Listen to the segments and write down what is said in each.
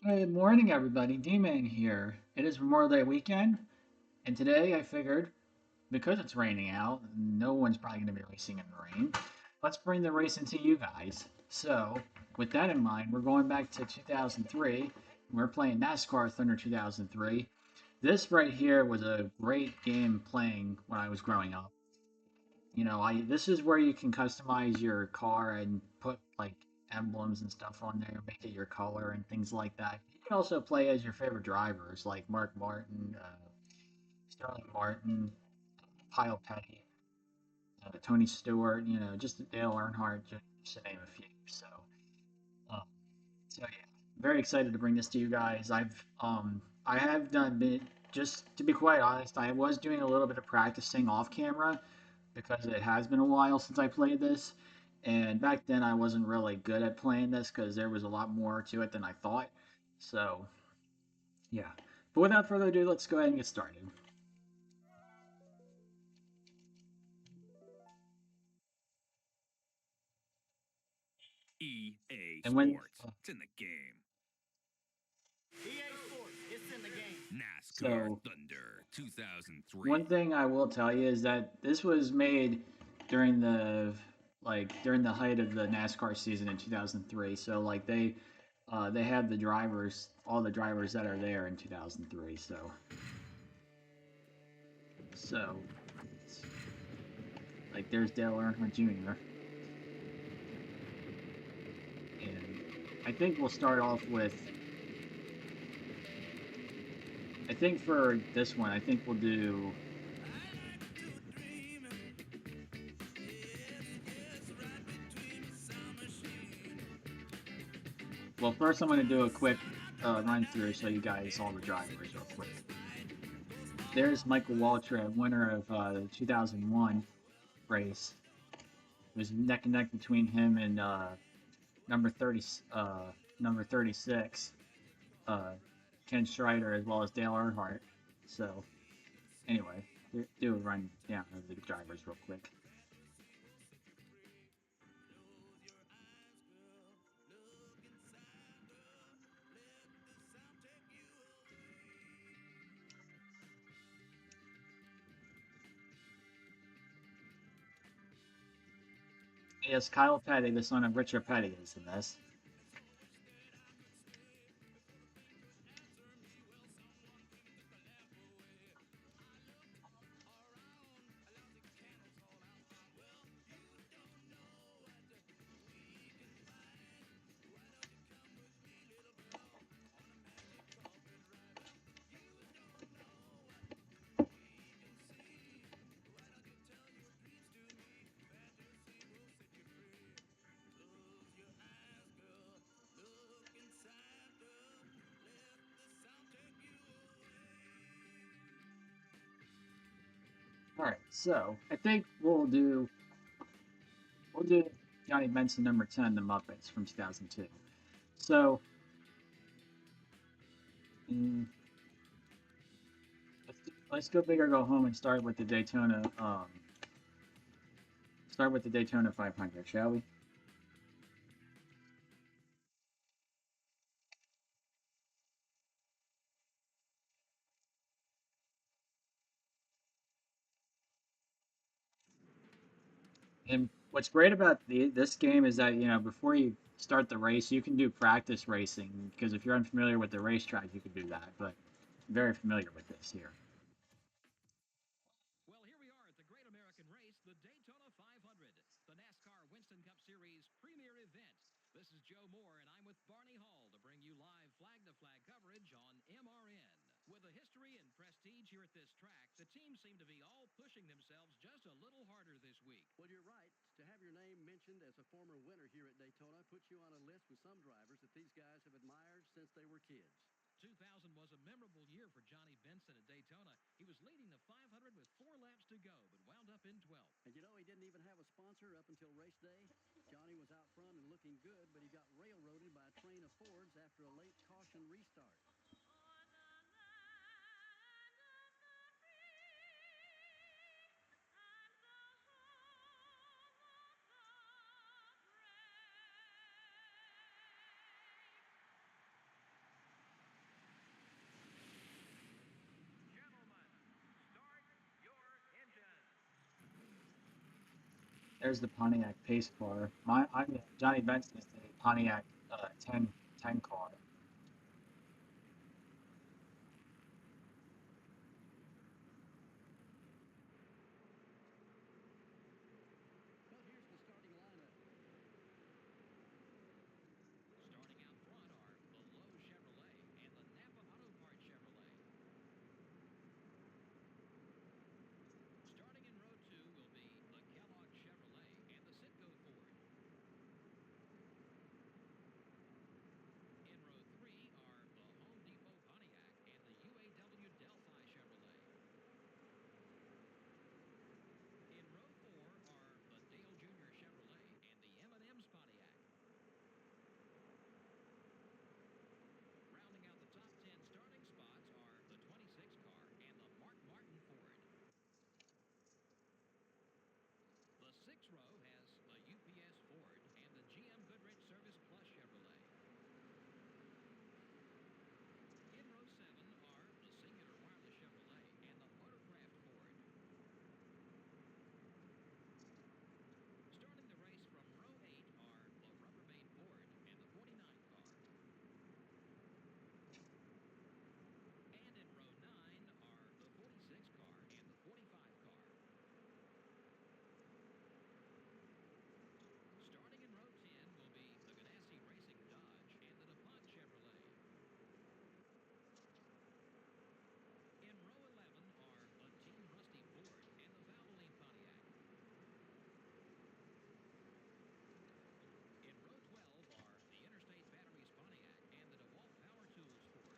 Good morning, everybody. D-Man here. It is Memorial Day weekend, and today I figured because it's raining out, no one's probably going to be racing in the rain. Let's bring the racing to you guys. So, with that in mind, we're going back to 2003. We're playing NASCAR Thunder 2003. This right here was a great game playing when I was growing up. I this is where you can customize your car and put like emblems and stuff on there, make it your color and things like that. You can also play as your favorite drivers like Mark Martin, Sterling Martin, Kyle Petty, Tony Stewart. Just Dale Earnhardt, just to name a few. Um, so yeah, very excited to bring this to you guys. I have done bit just to be quite honest, I was doing a little bit of practicing off camera because it has been a while since I played this. And back then, I wasn't really good at playing this because there was a lot more to it than I thought. So, yeah. But without further ado, let's go ahead and get started. EA And when, Sports. It's in the game. EA Sports, it's in the game. NASCAR so, Thunder 2003. one thing I will tell you is that this was made during during the height of the NASCAR season in 2003. So, like, they had the drivers, all the drivers that are there in 2003. So, like, there's Dale Earnhardt Jr. And I think we'll start off with. I think for this one, I think we'll do. Well, first I'm going to do a quick run through so you guys all the drivers real quick. There's Michael Waltrip, winner of the 2001 race. It was neck and neck between him and number 30, uh, number 36, uh, Ken Schreider, as well as Dale Earnhardt. So anyway, do a run down of the drivers real quick. Yes, Kyle Petty, the son of Richard Petty, is in this. All right, so I think we'll do Johnny Benson number 10, The Muppets from 2002. So mm, let's go big or go home and start with the Daytona 500, shall we? And what's great about this game is that before you start the race, you can do practice racing because if you're unfamiliar with the racetrack, you can do that. But I'm very familiar with this here. Well, here we are at the Great American Race, the Daytona 500, the NASCAR Winston Cup Series premier event. This is Joe Moore, and I'm with Barney Hall to bring you live flag-to-flag coverage on MRN. With the history and prestige here at this track, the teams seem to be all pushing themselves just a little harder this week. Well, you're right. To have your name mentioned as a former winner here at Daytona puts you on a list with some drivers that these guys have admired since they were kids. 2000 was a memorable year for Johnny Benson at Daytona. He was leading the 500 with 4 laps to go, but wound up in 12th. And you know, he didn't even have a sponsor up until race day. Johnny was out front and looking good, but he got railroaded by a train of Fords after a late caution restart. There's the Pontiac pace car. Johnny Benson is the Pontiac 10 car. But here's the starting lineup. Starting out front are the Lowe Chevrolet and the Napa Auto Parts Chevrolet. Starting in row 2 will be the Kellogg Chevrolet and the Citgo Ford. In row 3 are the Home Depot Pontiac and the UAW Delphi Chevrolet. In row 4 are the Dale Jr. Chevrolet and the M&M's Pontiac. Rounding out the top 10 starting spots are the 26 car and the Mark Martin Ford. The 6th row has the UPS Ford and the GM Goodrich Service Plus Chevrolet. In row 7 are the Singular Wireless Chevrolet and the Motorcraft Ford. Starting the race from row 8 are the Rubbermaid Ford and the 49 car. And in row 9 are the 46 car and the 45 car. Starting in row 10 will be the Ganassi Racing Dodge and the DuPont Chevrolet. In row 11 are the Team Rusty Ford and the Valvoline Pontiac. In row 12 are the Interstate Batteries Pontiac and the DeWalt Power Tools Ford.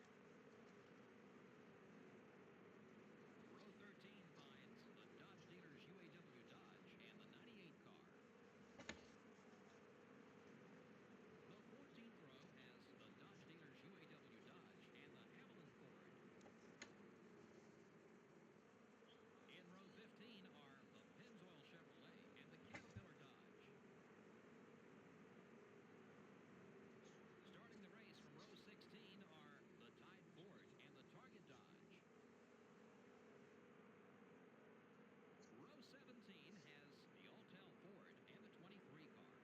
Row 13 finds the Dodge Dealers UAW Dodge and the 98 car. The 14th row has the Dodge Dealers UAW Dodge and the Haviland Ford. In row 15 are the Pennzoil Chevrolet and the Caterpillar Dodge. Starting the race from row 16 are the Tide Ford and the Target Dodge. Row 17 has the Altel Ford and the 23 car.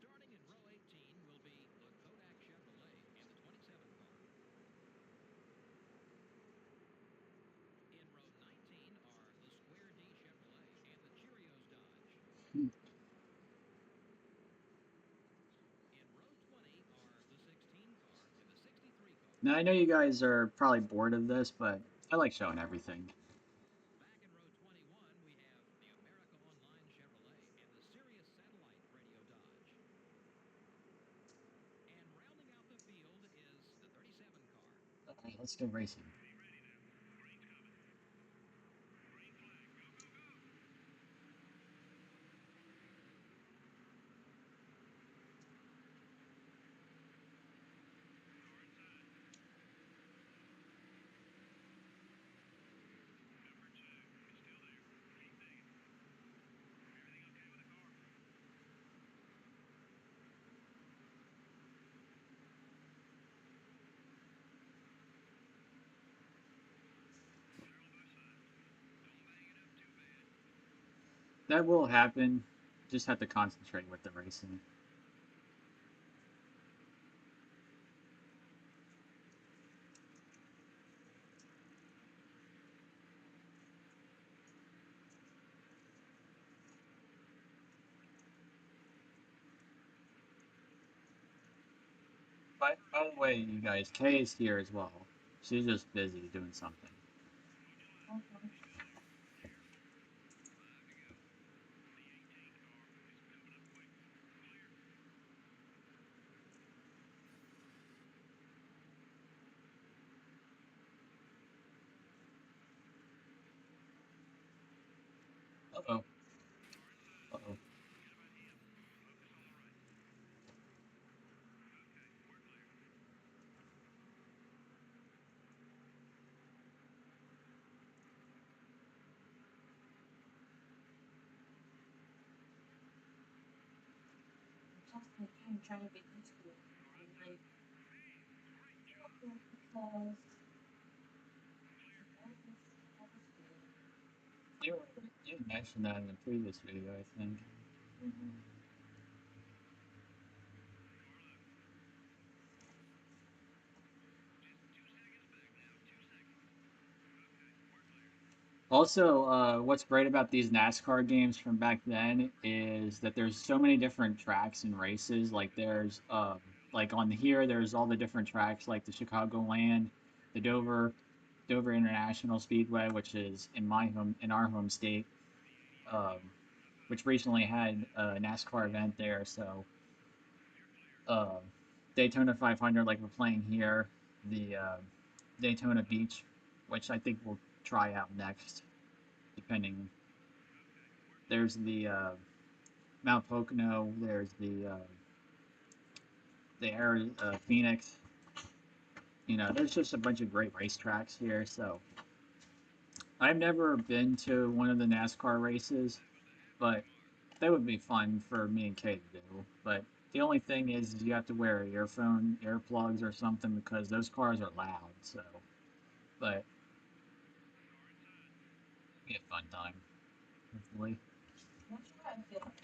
Starting in row 18 will be the Kodak Chevrolet and the 27 car. In row 19 are the Square D Chevrolet and the Cheerios Dodge. In row 20 are the 16 car and the 63 car. Now I know you guys are probably bored of this, but I like showing everything. Back in row 21, we have the America Online Chevrolet and the Sirius Satellite Radio Dodge. And rounding out the field is the 37 car. All right, let's go racing. That will happen. Just have to concentrate with the racing. By the way, you guys, Kay is here as well. She's just busy doing something. Uh-oh. Uh-oh. Just again trying to get used to it. And like, because that was good. You mentioned that in the previous video, I think. Also, what's great about these NASCAR games from back then is that there's so many different tracks and races. Like like on here, there's all the different tracks, like the Chicagoland, the Dover International Speedway, which is in our home state, um, which recently had a NASCAR event there. So uh, Daytona 500, like we're playing here, the Daytona Beach, which I think we'll try out next, depending. There's the Mount Pocono. There's Phoenix. You know, there's just a bunch of great racetracks here. So I've never been to one of the NASCAR races, but that would be fun for me and Kate to do. But the only thing is you have to wear earplugs or something because those cars are loud. So, but it'd be a fun time, hopefully. That's why I feel like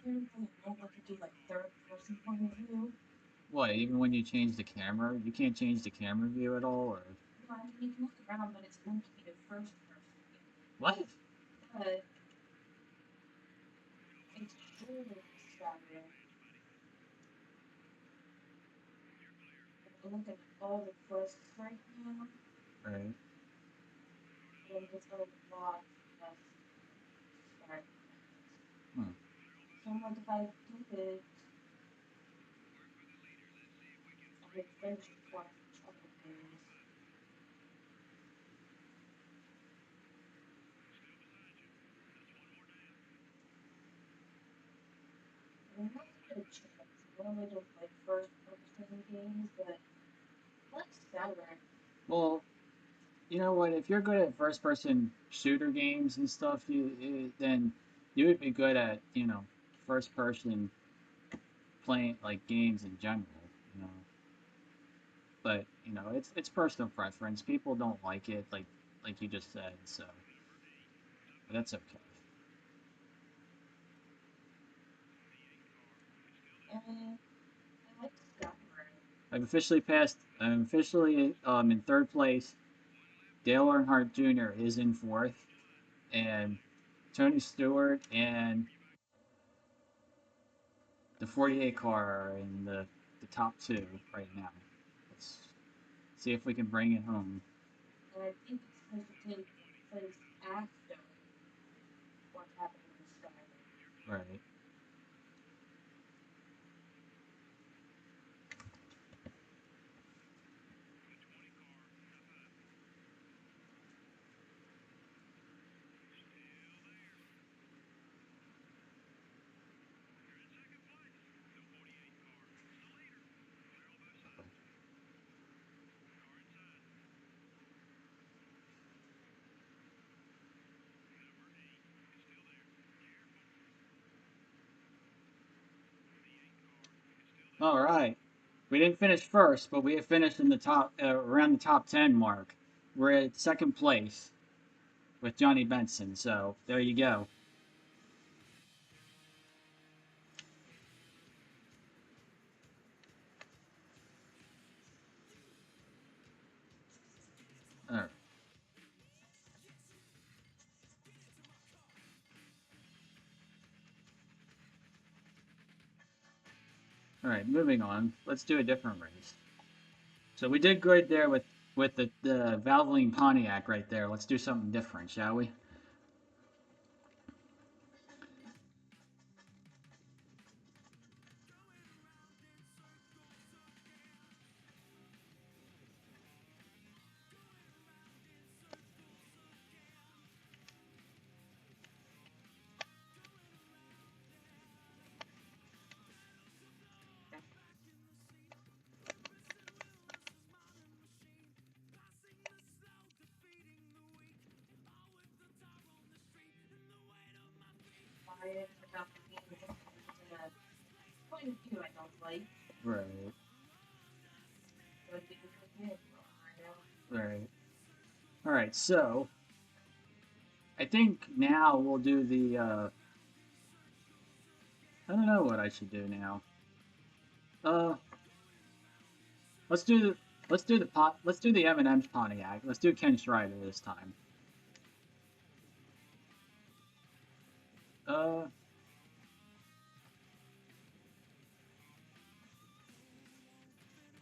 parents don't know what to do, like third person point of view. What? Even when you change the camera, you can't change the camera view at all, or No, I mean, you can look around, but it's meant to be the first person view. what? But it's really extravagant. If you look at all the firsts right now, Right. then it's a lot less extravagant. Hmm. So what if I do it? I would finish before I finish other things. I mean, that's a good chance. Normally just like first person games, but that's better. Well, you know what? If you're good at first-person shooter games and stuff, then you would be good at first-person playing like games in general. You know, but it's personal preference. People don't like it, like you just said. So but that's okay. And I like Skyrim. I'm officially in third place. Dale Earnhardt Jr. is in fourth, and Tony Stewart and the 48 car are in the top two right now. Let's see if we can bring it home. And I think it's supposed to take place after what's happening in Skyrim. Right. All right. We didn't finish first, but we have finished in the top around the top 10 mark. We're at second place with Johnny Benson. So there you go. All right. All right. Moving on. Let's do a different race. So we did good there with the Valvoline Pontiac right there. Let's do something different, shall we? Quiet about the games and point of view I don't like. Right. But it's a good game, Mario. Right. All right. So I think now we'll do the. I don't know what I should do now. Uh, let's do the. Let's do the M&M's Pontiac. Let's do Ken Strider this time. Uh,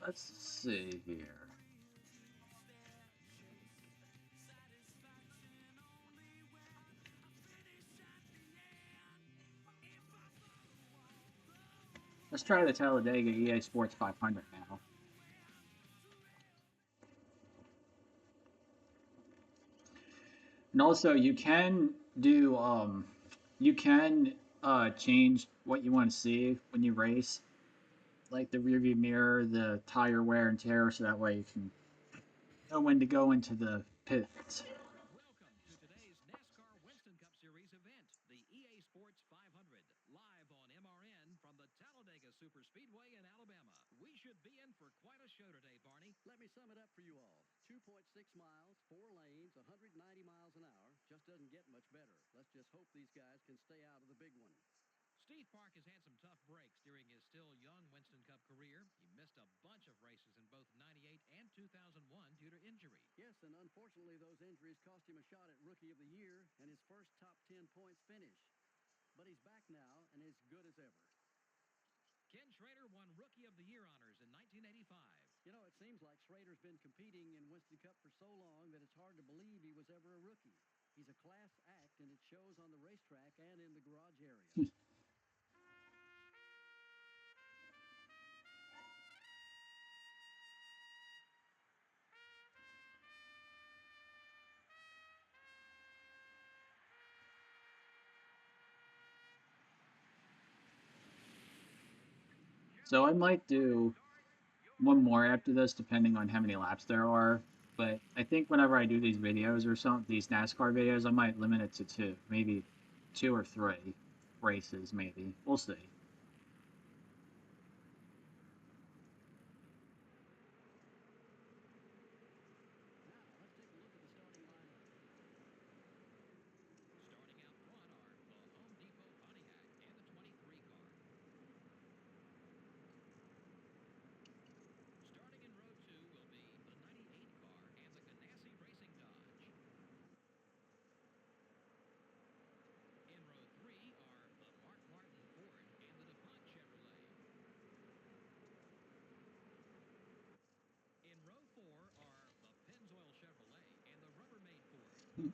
let's see here. Let's try the Talladega EA Sports 500 now. And also, you can do you can change what you want to see when you race, like the rearview mirror, the tire wear and tear, so that way you can know when to go into the pits. Welcome to today's NASCAR Winston Cup Series event, the EA Sports 500, live on MRN from the Talladega Superspeedway in Alabama. We should be in for quite a show today, Barney. Let me sum it up for you all. 2.6 miles, 4 lanes, 190 miles an hour. Just doesn't get much better. Let's just hope these guys can stay out of the big one. Steve Park has had some tough breaks during his still young Winston Cup career. He missed a bunch of races in both 98 and 2001 due to injury. Yes, and unfortunately those injuries cost him a shot at Rookie of the Year and his first top 10 points finish. But he's back now and as good as ever. Ken Schrader won Rookie of the Year honors in 1985. You know, it seems like Schrader's been competing in Winston Cup for so long that it's hard to believe he was ever a rookie. He's a class act, and it shows on the racetrack and in the garage area. So I might do one more after this, depending on how many laps there are. But I think whenever I do these videos or some these NASCAR videos, I might limit it to two, maybe two or three races, maybe. We'll see. Now, let's take a look at the starting lineup. Starting out front are the Home Depot Pontiac and the 23 car. Starting in row 2 will be the 98 car and the Ganassi Racing Dodge. In row 3 are the Mark Martin Ford and the DuPont Chevrolet. In row 4 are the Pennzoil Chevrolet and the Rubbermaid Ford.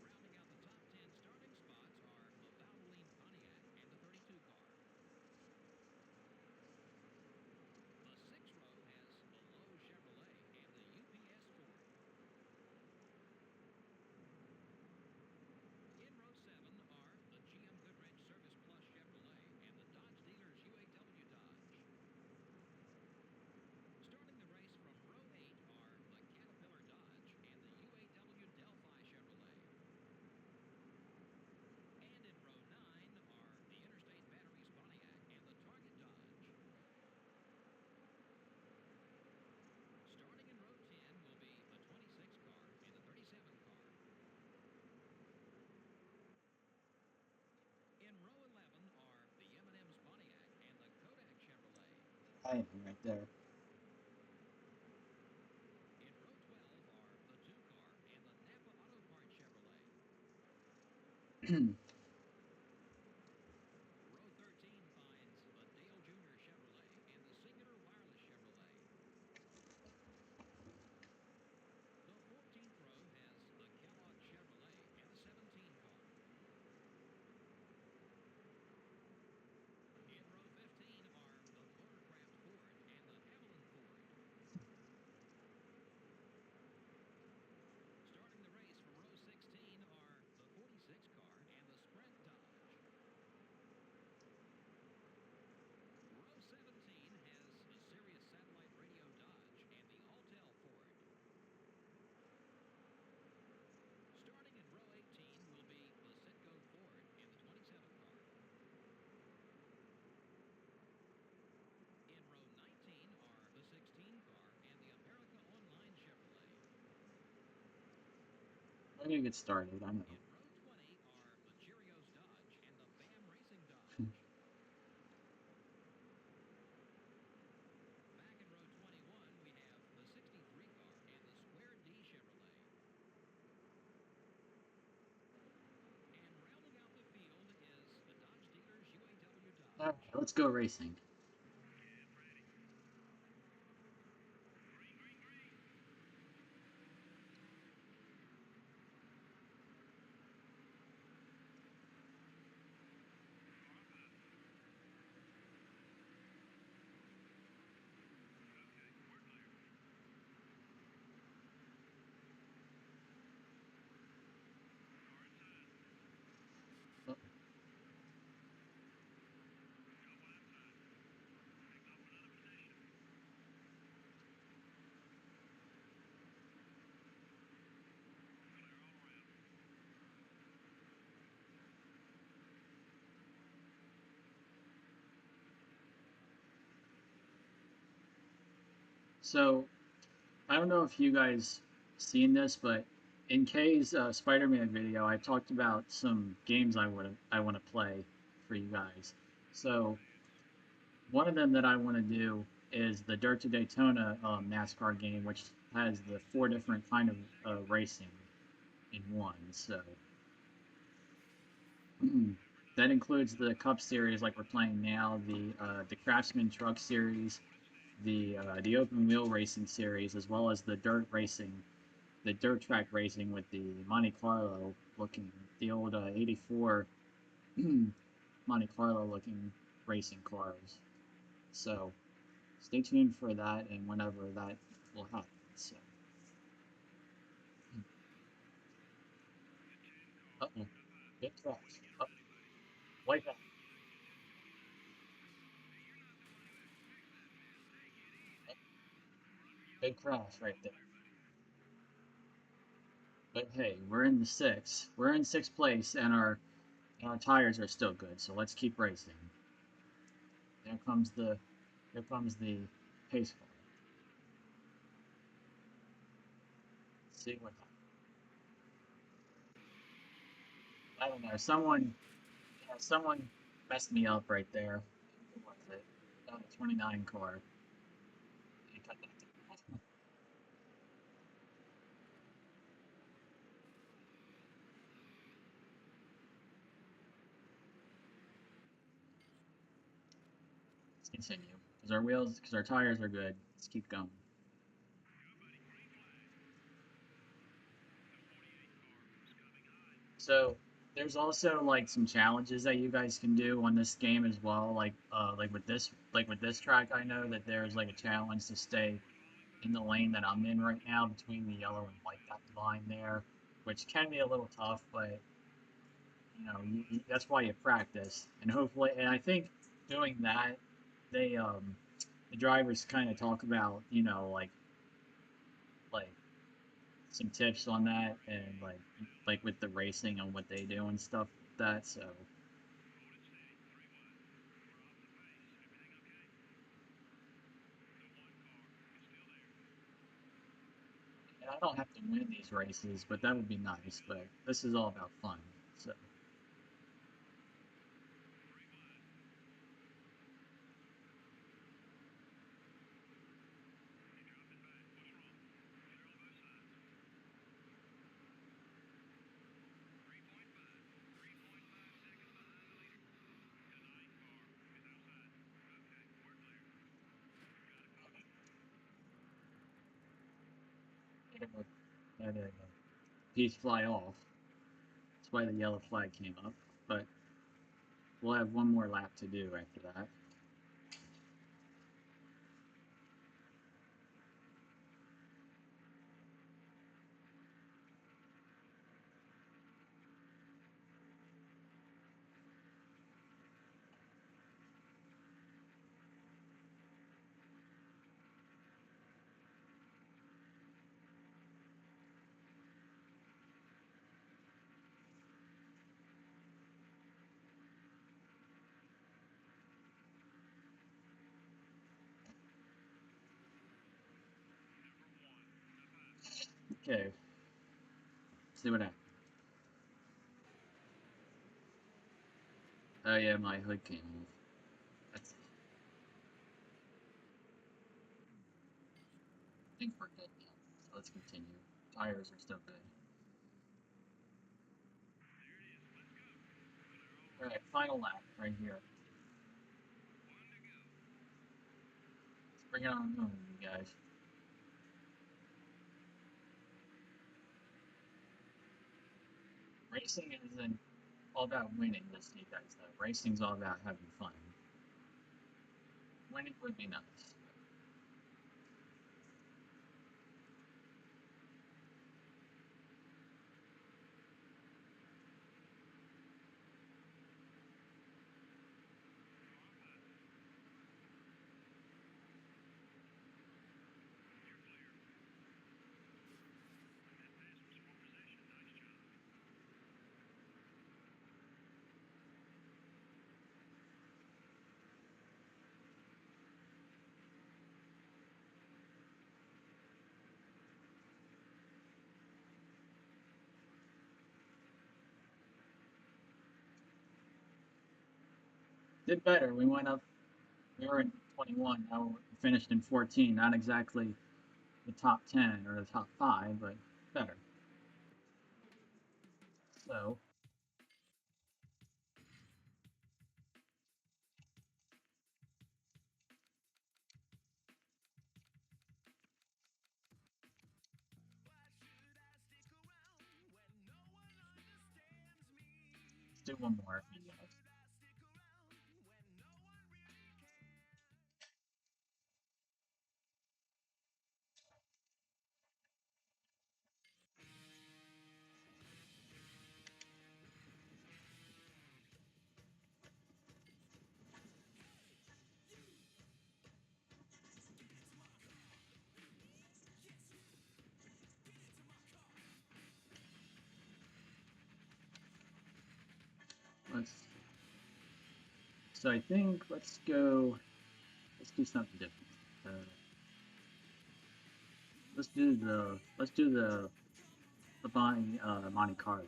Rounding out the top 10 starting spots are the Valvoline Pontiac and the 32 car. The 6th row has the Lowe Chevrolet and the UPS Ford. In row 7 are the GM Goodrich Service Plus Chevrolet and the Dodge Dealers UAW Dodge. Starting the race from row 8 are the Caterpillar Dodge and the UAW Delphi Chevrolet. And in row 9 are the Interstate Batteries Pontiac and the Target Dodge. Starting in row 10 will be the 26 car and the 37 car. In row 11 are the M&M's Pontiac and the Kodak Chevrolet. I am right there. In row 12 are the 2 car and the Napa Auto Parts Chevrolet. Row 13 finds the Dale Jr. Chevrolet and the Singular Wireless Chevrolet. The 14th row has the Kellogg Chevrolet and the 17 car. In row 15 are the Motorcraft Ford and the Haviland Ford. Starting the race for row 16 are the 46 car and the I'm gonna get started. I know. In row 20 are the Cheerios Dodge and the Bam Racing Dodge. Back in row 21, we have the 63 car and the Square D Chevrolet. And rounding out the field is the Dodge dealer's UAW Dodge. All right, let's go racing. So I don't know if you guys seen this, but in Kay's Spider-Man video, I talked about some games I want to play for you guys. So one of them that I want to do is the Dirt to Daytona NASCAR game, which has the four different kind of racing in one. So that includes the Cup Series, like we're playing now, the Craftsman Truck Series, the Open Wheel Racing Series, as well as the dirt racing, the dirt track racing with the Monte Carlo looking, the old '84 Monte Carlo looking racing cars. So stay tuned for that and whenever that will happen. So, uh-oh, big crash. Oh, white back, big crash right there. But hey, we're in the sixth. We're in sixth place, and our tires are still good. So let's keep racing. There comes the here comes the pace car. Let's see what happens. I don't know. Someone messed me up right there. Who was it? The 29 car. He cut that thing. Let's continue because our tires are good. Let's keep going. So there's also like some challenges that you guys can do on this game as well. Like with this track, I know that there's like a challenge to stay in the lane that I'm in right now between the yellow and white line there, which can be a little tough, but that's why you practice. And hopefully, and I think doing that, they the drivers kind of talk about like some tips on that and like with the racing and what they do and stuff like that. So and I don't have to win these races, but that would be nice. But this is all about fun. So and then piece fly off. That's why the yellow flag came up. But we'll have one more lap to do after that. Okay. See what happens. Oh yeah, my hood came off. That's. I think we're good now. So let's continue. Tires are still good. Alright, final lap right here. Let's bring it on home, you guys. Racing isn't all about winning this you guys though. Racing's all about having fun. Winning would be nice. Did better. We went up. We were in 21. Now we finished in 14. Not exactly the top 10 or the top 5, but better. So, let's do one more if you guys. So I think let's do something different. Let's do the Monte Carlo.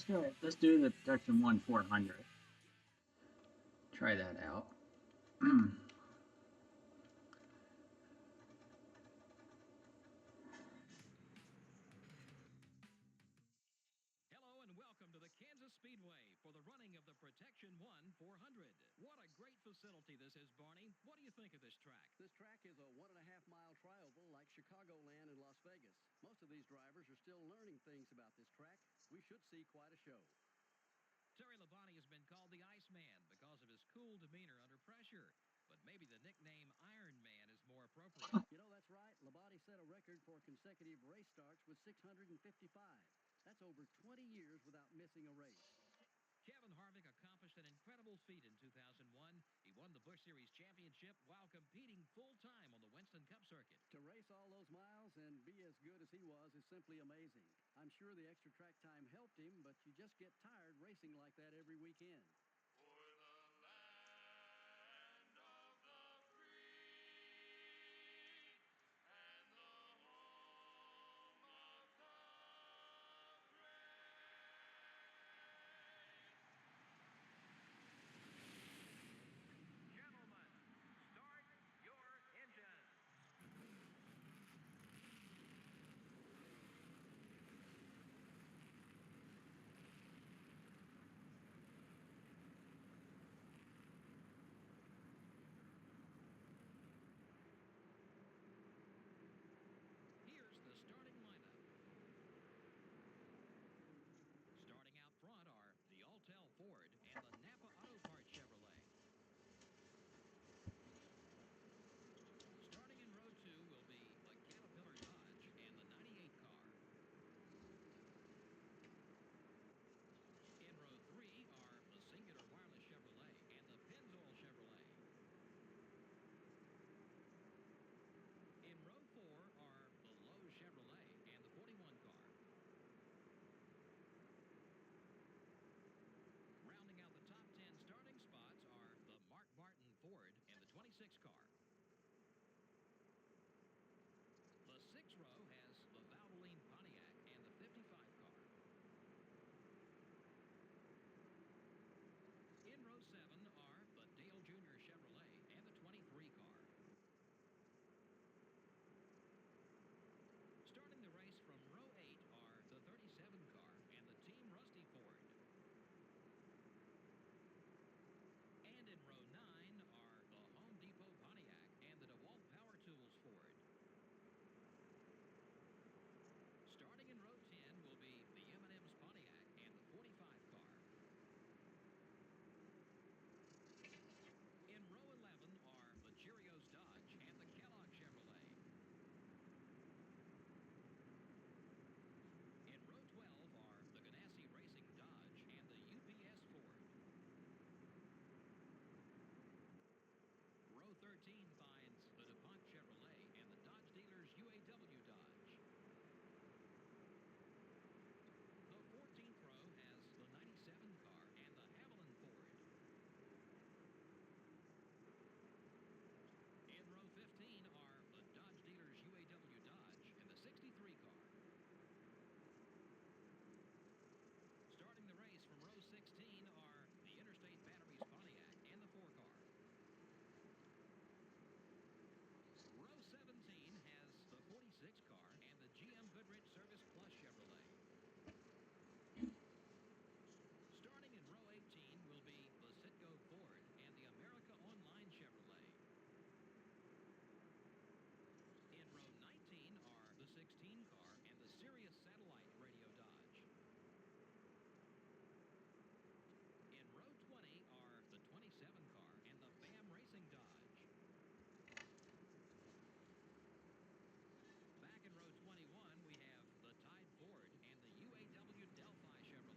So let's do the Protection 1 400. Try that out. Hello and welcome to the Kansas Speedway for the running of the Protection 1 400. What a great facility this is, Barney. What do you think of this track? This track is a 1.5-mile trioval like Chicagoland and Las Vegas. Most of these drivers are still learning things about this track. We should see quite a show. Terry Labonte has been called the Iceman because of his cool demeanor under pressure. But maybe the nickname Iron Man is more appropriate. You know, that's right. Labonte set a record for consecutive race starts with 655. That's over 20 years without missing a race. Kevin Harvick accomplished an incredible feat in 2001. He won the Busch Series championship while competing full-time on the Winston Cup circuit. To race all those miles and be as good as he was is simply amazing. I'm sure the extra track time helped him, but you just get tired racing like that every weekend. Gentlemen, start your engines.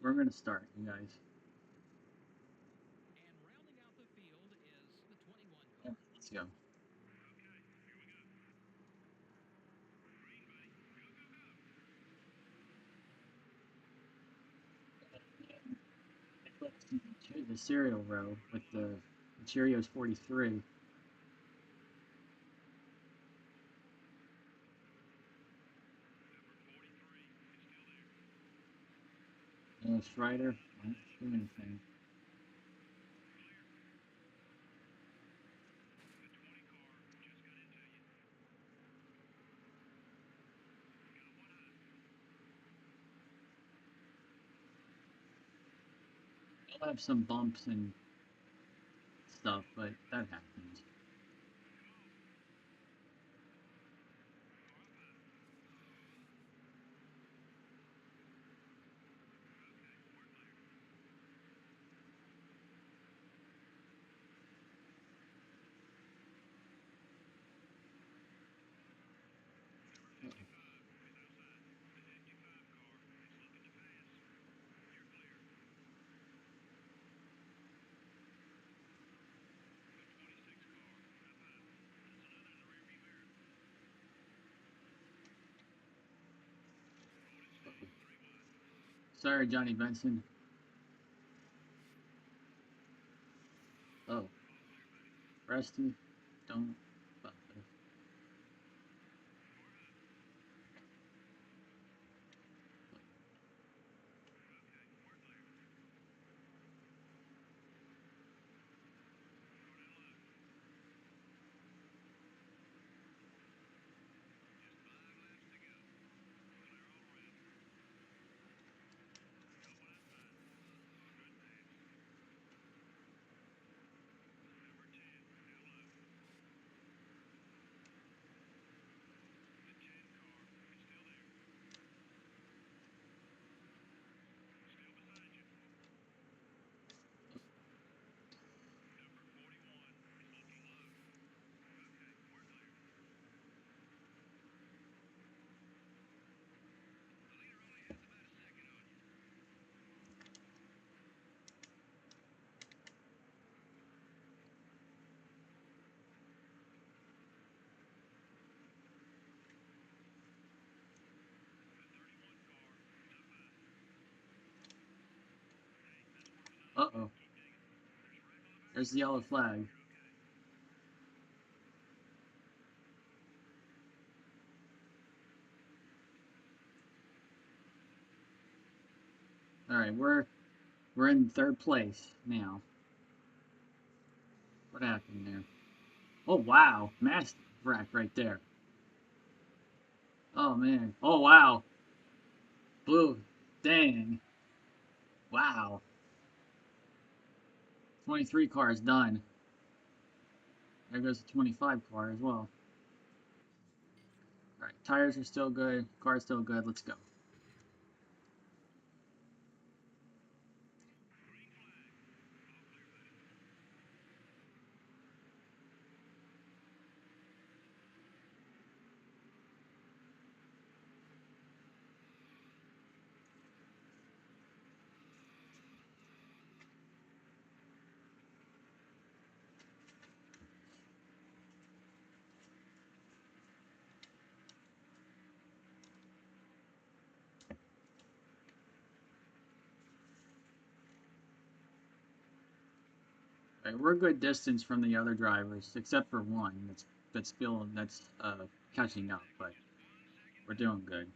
We're gonna start, you guys. And rounding out the field is the 21 Yeah, car. let's go. The cereal row with the Cheerios 43. Strider, not doing anything. I'll have some bumps and stuff, but that happens. Sorry, Johnny Benson. Oh, Rusty, don't bother. Uh-oh. There's the yellow flag. All right, we're in third place now. What happened there? Oh wow, mass wreck right there. Oh man. Oh wow. Blue. Dang. Wow. 23 car is done. There goes the 25 car as well. All right, tires are still good. Car's still good. Let's go. All right, we're a good distance from the other drivers, except for one that's catching up, but we're doing good.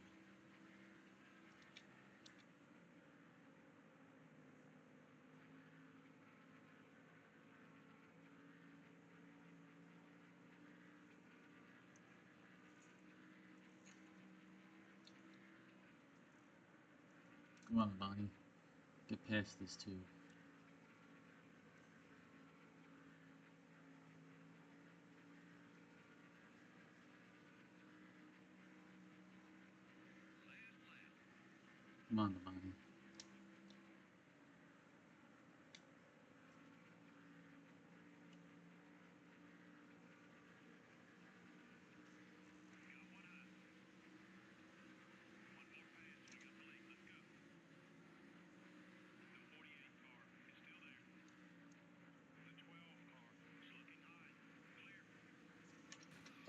Come on, Bonnie. Get past this too. Come on, Bonnie.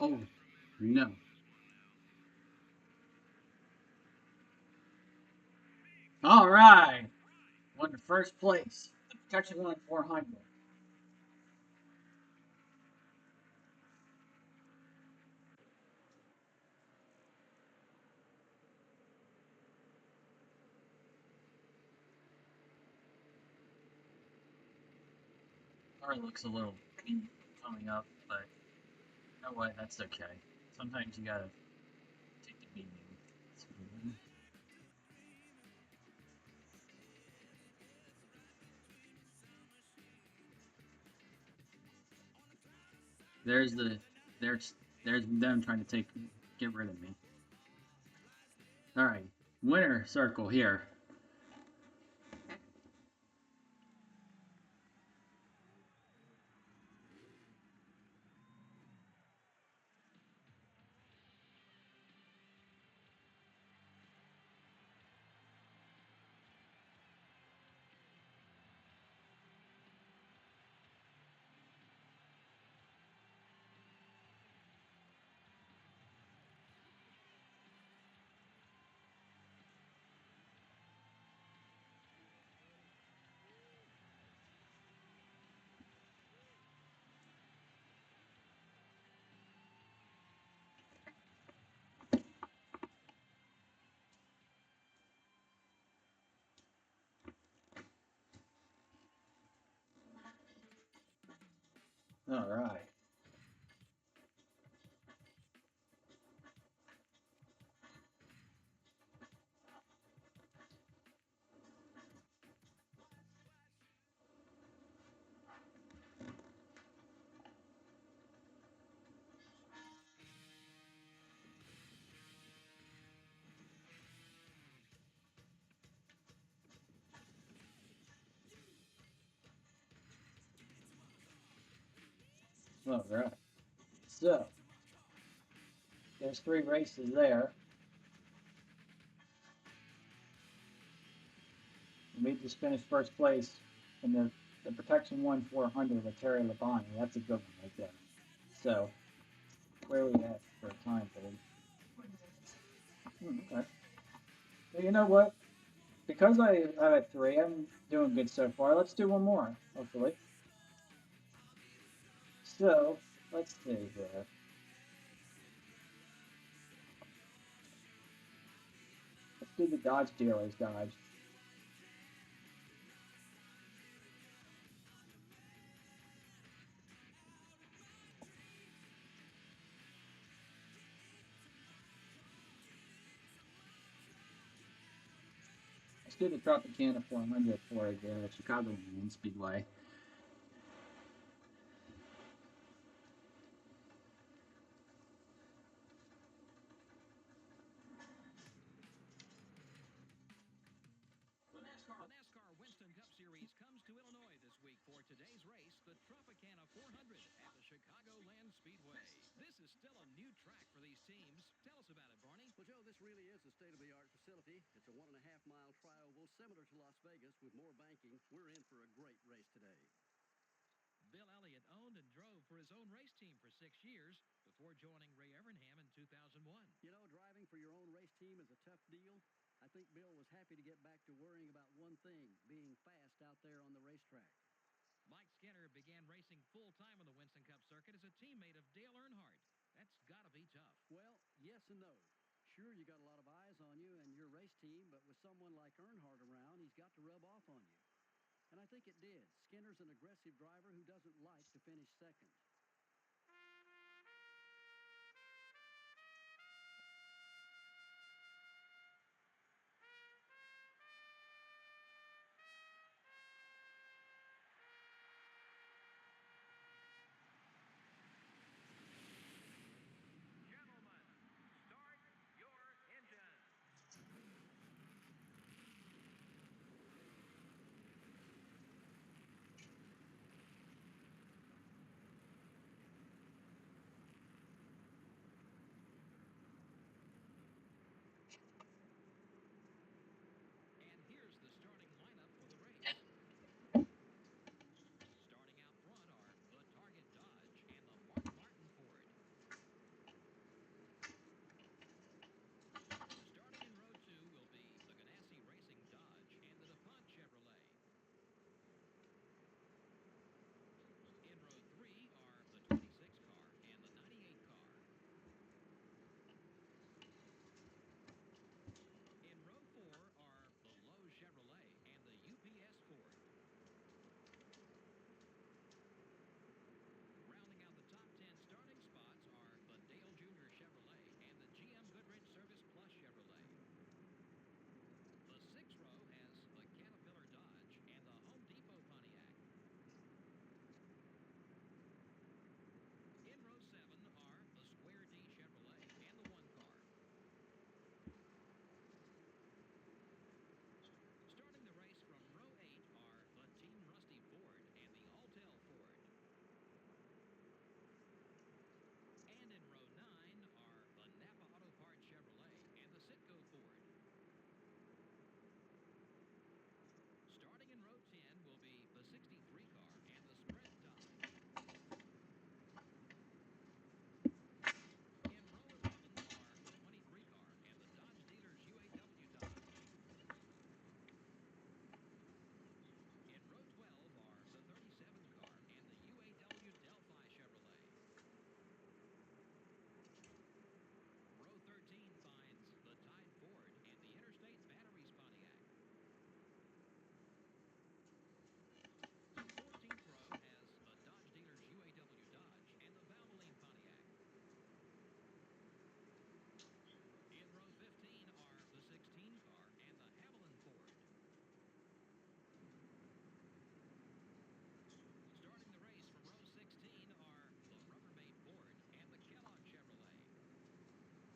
Oh, no. All right. Won the first place. The protection won 400. Car looks a little pink coming up, but you know what? That's okay. Sometimes you gotta take the beating. There's the there's there's them trying to get rid of me. All right, winner circle here. All right. All right. So there's 3 races there. We just finished first place, and the protection won 400 with Terry Labonte. That's a good one right there. So where are we at for a time, Paul? Okay. Well, you know what? Because I'm at 3, I'm doing good so far. Let's do one more, hopefully. So let's see here. Let's do the Dodge dealers, Dodge. Let's do the Tropicana 400 for the Chicago Union Speedway. The NASCAR Winston Cup Series comes to Illinois this week for today's race, the Tropicana 400 at the Chicagoland Speedway. This is still a new track for these teams. Tell us about it, Barney. Well, Joe, this really is a state-of-the-art facility. It's a 1.5-mile trioval similar to Las Vegas with more banking. We're in for a great race today. Bill Elliott owned and drove for his own race team for 6 years before joining Ray Evernham in 2001. You know, driving for your own race team is a tough deal. I think Bill was happy to get back to worrying about one thing, being fast out there on the racetrack. Mike Skinner began racing full-time on the Winston Cup circuit as a teammate of Dale Earnhardt. That's got to be tough. Well, yes and no. Sure, you got a lot of eyes on you and your race team, but with someone like Earnhardt around, he's got to rub off on you. And I think it did. Skinner's an aggressive driver who doesn't like to finish second. Gentlemen, start your engines.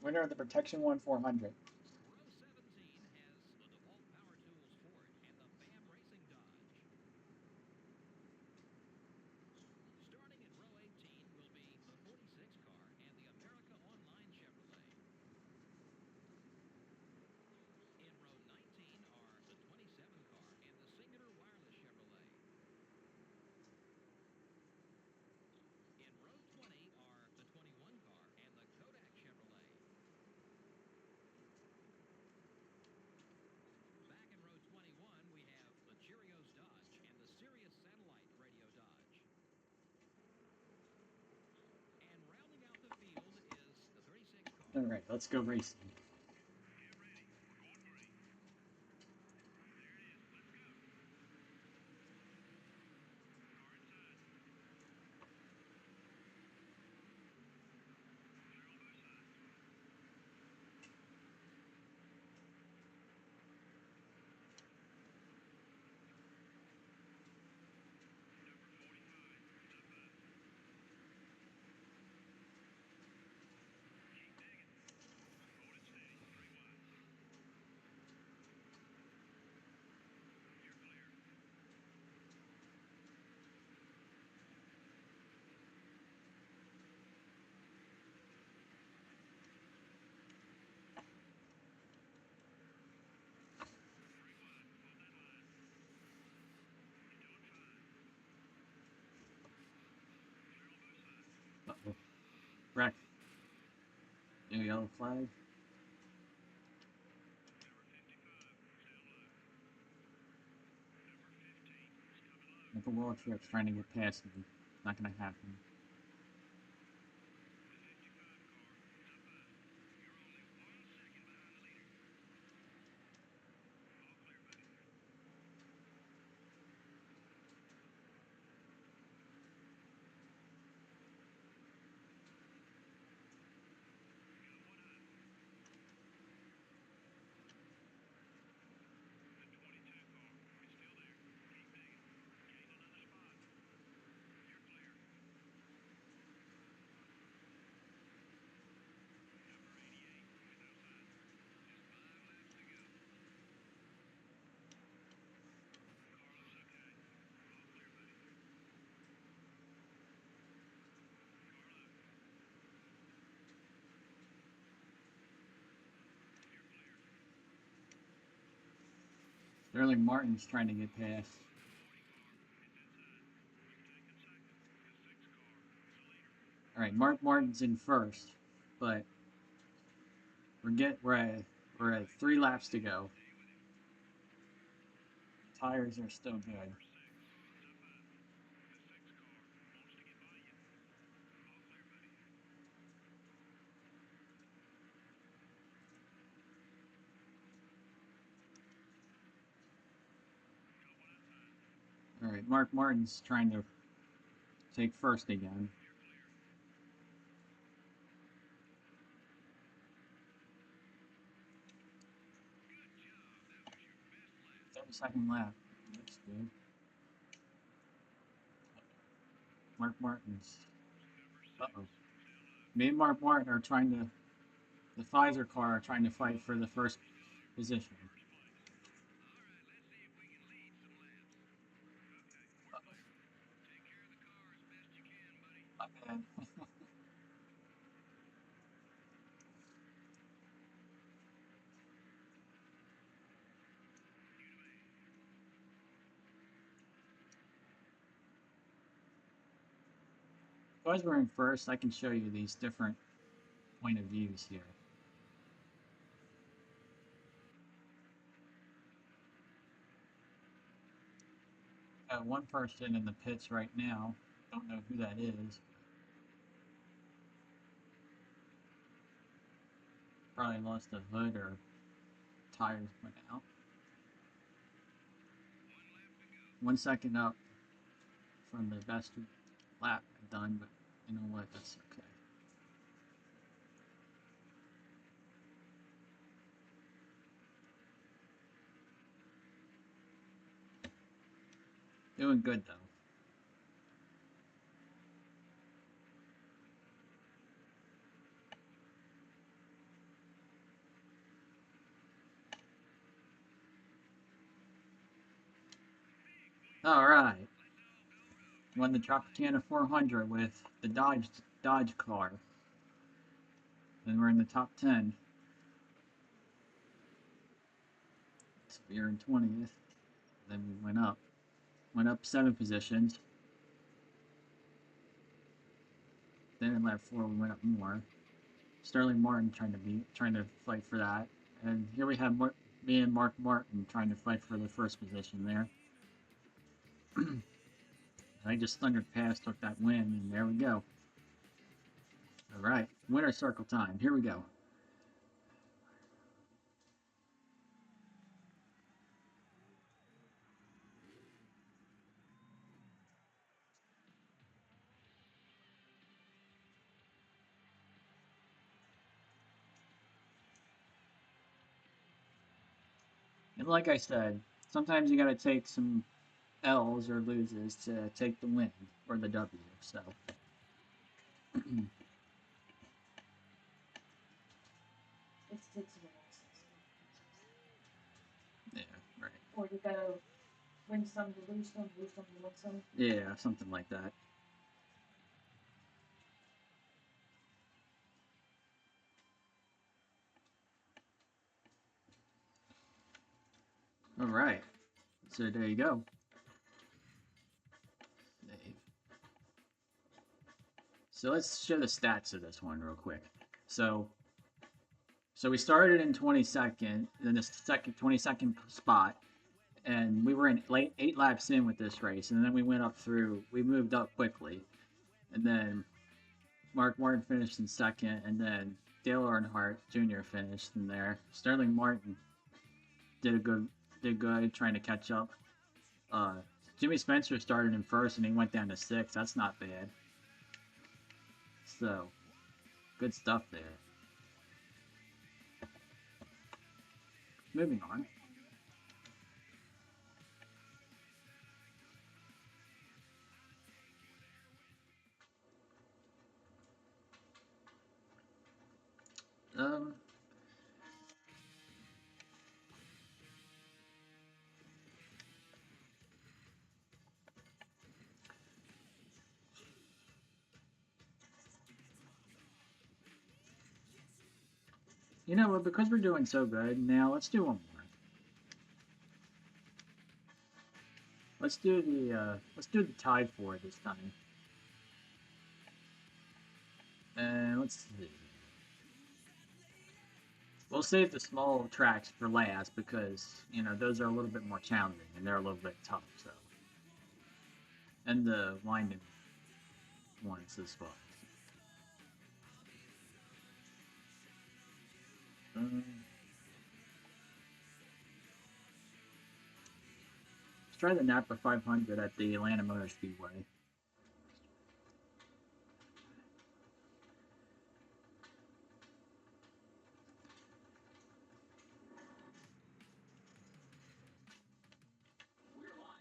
Winner of the Protection 1 400. Row 17 has the DeWalt Power Tools Ford and the BAM Racing Dodge. Starting in row 18 will be the 46 car and the America Online Chevrolet. In row 19 are the 27 car and the Singular Wireless Chevrolet. In row 20 are the 21 car and the Kodak Chevrolet. Back in row 21, we have the Cheerios Dodge and the Sirius Satellite Radio Dodge. And rounding out the field is the 36 car. All right, let's go racing. Uh-oh. Wreck. New yellow flag. Like a world trip's trying to get past me. Not gonna happen. Sterling Martin's trying to get past. All right, Mark Martin's in first, but we're at 3 laps to go. Tires are still good. All right, Mark Martin's trying to take first again. 32nd lap. That's good. Mark Martin's. Uh-oh. Me and Mark Martin are trying to, the Pfizer car are trying to fight for the first position. My bad. As we're in first, I can show you these different point of views here. Got one person in the pits right now. Don't know who that is. Probably lost a hood or tires went out. 1 second up from the best lap I've done, but you know what? That's okay. Doing good though. All right. Won the Tropicana 400 with the Dodge car. And we're in the top 10. So we're in 20th. Then we went up 7 positions. Then in lap 4 we went up more. Sterling Martin trying to fight for that. And here we have me and Mark Martin trying to fight for the first position there. I just thundered past, took that win, and there we go. All right, winner circle time. Here we go. And like I said, sometimes you got to take some L's or loses to take the win or the W. So. It's some losses. Yeah, right. Or you gotta win some to lose some, lose some to win some. Yeah, something like that. All right. So there you go. Save. So let's show the stats of this one real quick. So we started in 22nd, in the 22nd spot, and we were in 8 laps in with this race, and then we moved up quickly, and then Mark Martin finished in 2nd, and then Dale Earnhardt Jr. finished in there. Sterling Martin did good trying to catch up. Jimmy Spencer started in 1st, and he went down to 6th. That's not bad. So, good stuff there. Moving on. Um, you know what? Because we're doing so good, now let's do one more. Let's do the Tide 4 this time. And let's see. We'll save the small tracks for last because, you know, those are a little bit more challenging and they're a little bit tough, so. And the winding ones as well. Let's try the Napa 500 at the Atlanta Motor Speedway.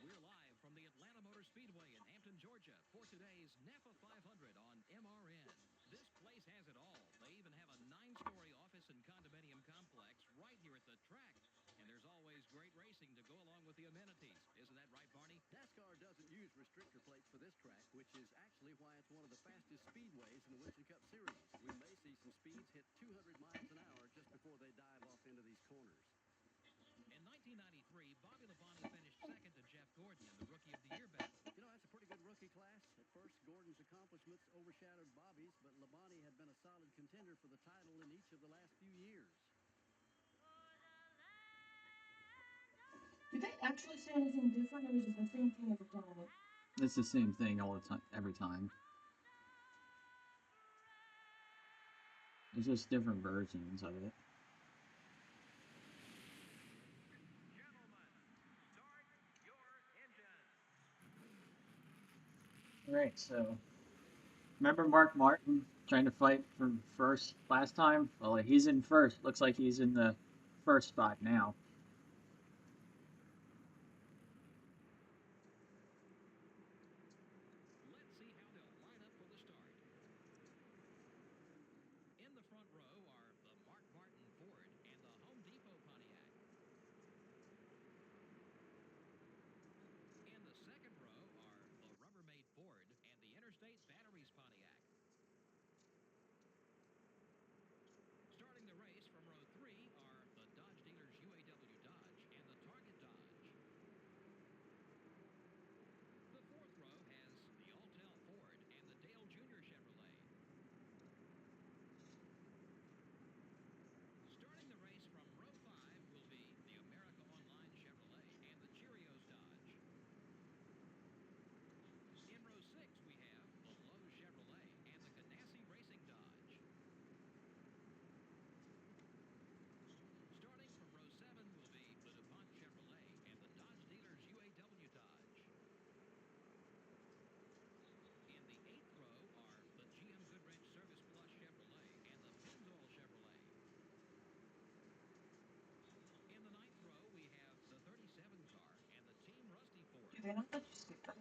We're live from the Atlanta Motor Speedway in Hampton, Georgia for today's Napa 500 on MRN. This place has it all. They even have a 9-story office and condominium complex right here at the track. And there's always great racing to go along with the amenities. Isn't that right, Barney? NASCAR doesn't use restrictor plates for this track, which is actually why it's one of the fastest speedways in the Winston Cup Series. We may see some speeds hit 200 miles an hour just before they dive off into these corners. In 1993, Bobby Labonte finished second to Jeff Gordon in the Rookie of the Year battle. You know, that's a pretty good rookie class. At first, Gordon's accomplishments overshadowed Bobby's, but Labonte had been a solid contender for the title in each of the last few years. Do they actually say anything different, or is it the same thing every time? It's the same thing all the time, every time. It's just different versions of it. Alright, so remember Mark Martin trying to fight for first last time? Well, he's in first. Looks like he's in the first spot now. Let's see how they'll line up for the start. In the front row are the Mark Martin Ford and the Home Depot Pontiac. In the second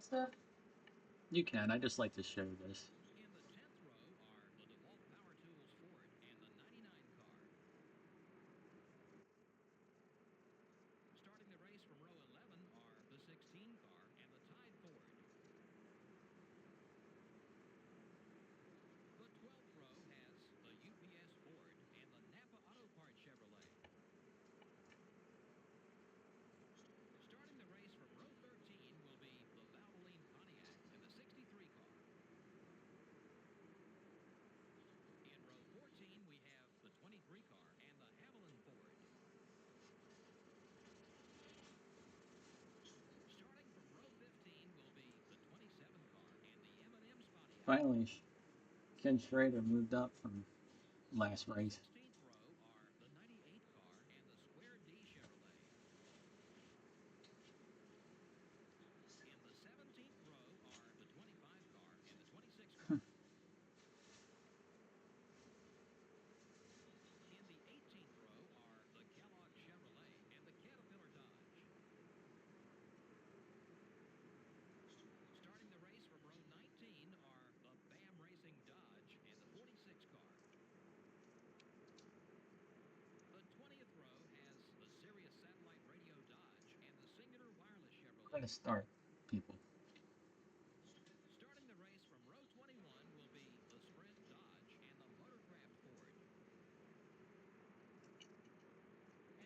stuff? You can. I just like to show this. In the 10th row are the DeWalt Power Tools Ford and the 99 car. Starting the race from row 11 are the 16 car and the Tide Ford. The 12th row has the UPS Ford and the Napa Auto Parts Chevrolet. Starting the race from row 13 will be the Valvoline Pontiac and the 63 car. In row 14, we have the 23 car and the Haviland Ford. Starting from row 15 will be the 27 car and the M&M's Pontiac. Finally, Ken Schrader moved up from last The race. 16th row are the 98 car and the Square D Chevrolet. In the 17th row are the 25 car and the 26 car. In the 18th row are the Kellogg Chevrolet and the Caterpillar Dodge. Starting the race from row 19 are the BAM Racing Dodge and the 46 car. The 20th row has the Sirius Satellite Radio Dodge and the Singular Wireless I'm Chevrolet. gonna start, people. Starting the race from row 21 will be the Sprint Dodge and the Motorcraft Ford.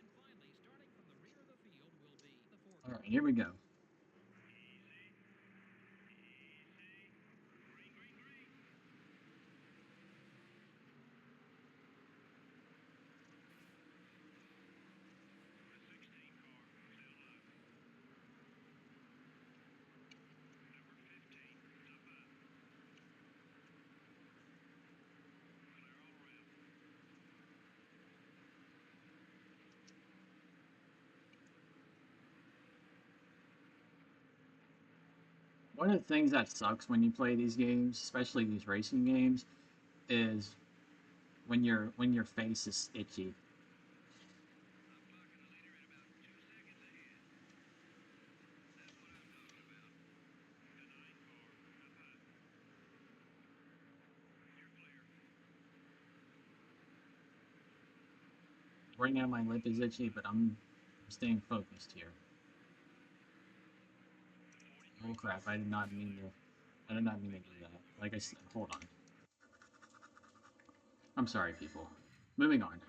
And finally, starting from the rear of the field will be the Ford. All right, here we go. One of the things that sucks when you play these games, especially these racing games, is when your face is itchy. Right now my lip is itchy, but I'm staying focused here. Oh crap! I did not mean to do that. Like I said, hold on. I'm sorry, people. Moving on.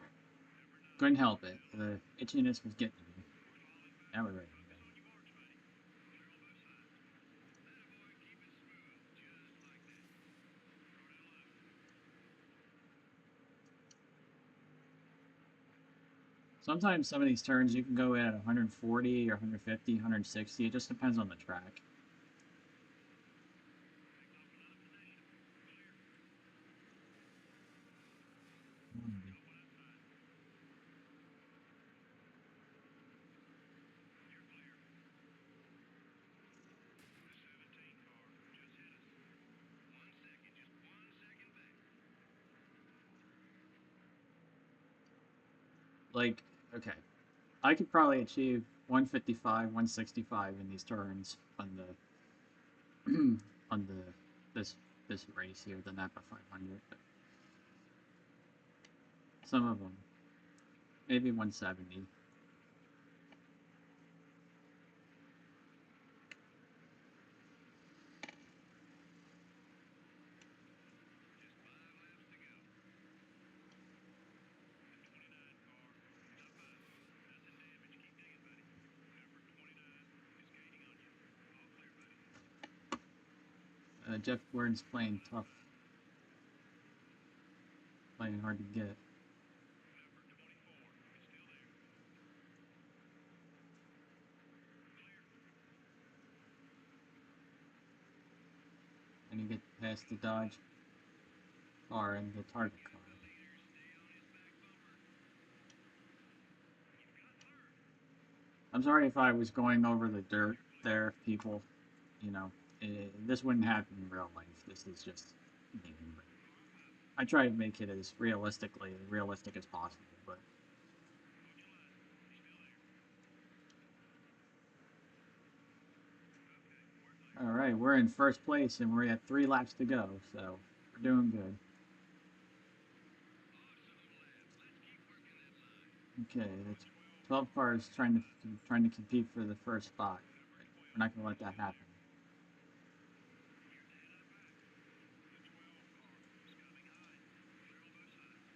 Couldn't help it. The itchiness was getting to me. Now we're ready to go. Sometimes some of these turns you can go at 140 or 150, 160. It just depends on the track. Like, okay, I could probably achieve 155, 165 in these turns on the on this race here, the Napa 500. But some of them, maybe 170. Jeff Gordon's playing tough, playing hard to get. And you get past the Dodge car and the Target car. I'm sorry if I was going over the dirt there, people. You know, this wouldn't happen in real life. This is just a game. I try to make it as realistic as possible, but All right, we're in first place and we're at 3 laps to go, so we're doing good. Okay, that's 12 cars trying to compete for the first spot. We're not gonna let that happen.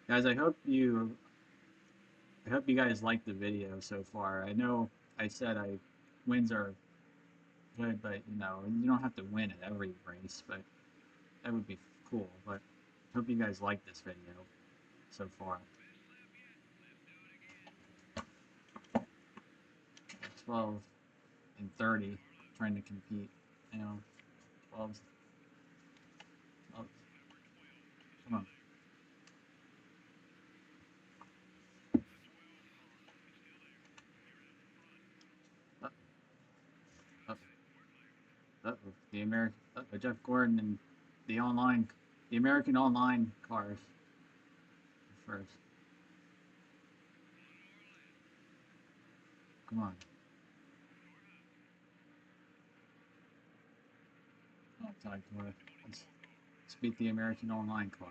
Guys, I hope you guys like the video so far. I know I said wins are good, but you know, you don't have to win at every race, but that would be cool. But I hope you guys like this video so far. 12 and 30 trying to compete, you know, 12. Oh, come on. Uh, the American Jeff Gordon and the American online cars first. Come on. Let's beat the American online car.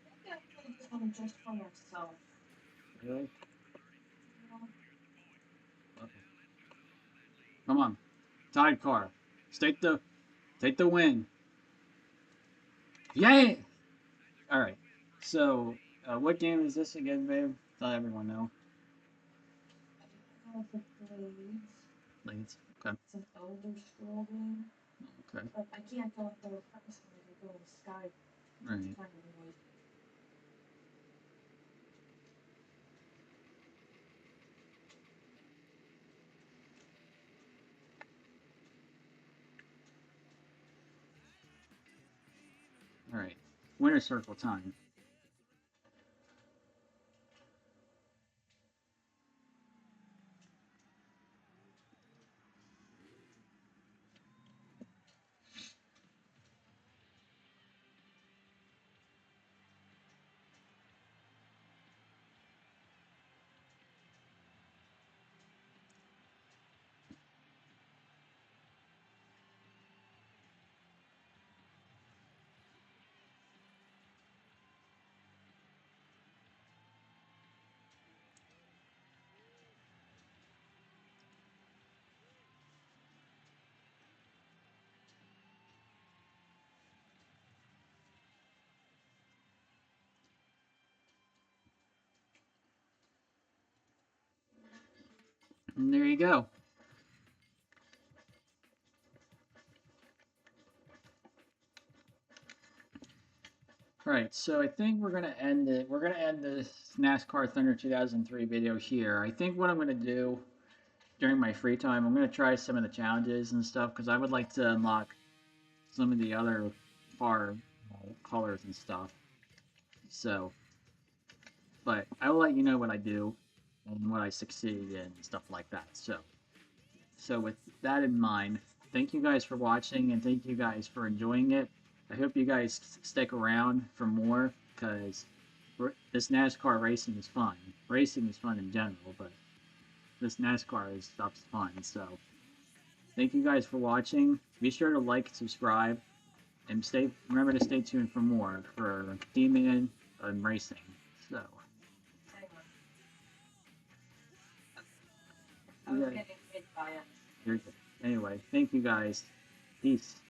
I think I played this one just for myself. Really? You know, Come on. Tied car. Take the win. Yay! Alright. So, what game is this again, babe? Let everyone know. I go with Blades. Blades. Okay. It's an Elder Scroll game. Okay. But I can't go third person. I can go in Sky. Right. It's kind of noisy. Alright. Winner circle time. And there you go. Alright, so I think we're gonna end it. We're gonna end this NASCAR Thunder 2003 video here. I think what I'm gonna do during my free time, I'm gonna try some of the challenges and stuff because I would like to unlock some of the other car colors and stuff. So, but I will let you know what I do and what I succeed in and stuff like that. So with that in mind, thank you guys for watching and thank you guys for enjoying it. I hope you guys stick around for more because this NASCAR racing is fun. Racing is fun in general, but this NASCAR stuff's fun. So thank you guys for watching. Be sure to like, subscribe, and remember to stay tuned for more for D-Man and racing. So. I was getting hit by it. Anyway, thank you guys. Peace.